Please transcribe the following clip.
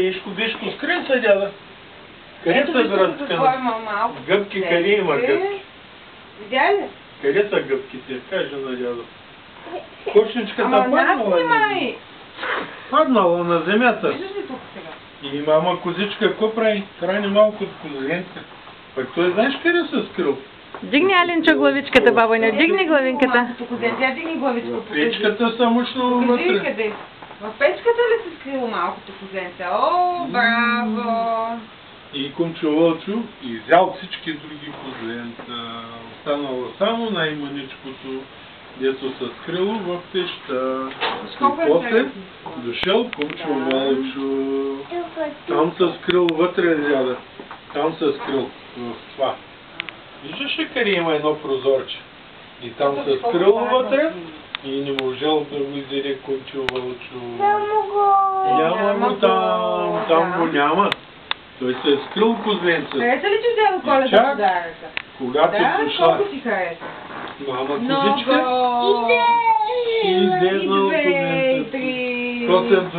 Дишко скрин се, дяда. Къде са градскана? Гъбки, къде има гъбки? Видя ли? Къде са гъбките? Кажа на дядо. Кошничката паднала. Паднала на земята. Виждаш ли тук сега? И мама козичка какво прави? Храни малко от козленца. Пък той знаеш къде се скрил? Дигни, Алинчо, главичката, бабаня. Дигни главинката. Тя дигни главичка. В печката са мъчно Покажи вътре. къде. В печката ли се скрило малкото козенце? О, браво! И Кумчо Вълчо изял всички други козленца. Останало само най-маничкото, дето се скрило в пеща. И после дошъл Кумчо Вълчо. Там се скрил вътре, дяда. Там се скрил в това. Виждаш ли къде има едно прозорче? И там се скрил вътре и не можел да го изеде Кумчо Вълчо. Няма го там, там го няма. Той се е скрил козленцето. Хареса ли, че взема Коледа подаръка? Когато Да, дошла колко си хареса? мама козичка, Много! и излезна от И 2, козленцето. и 3.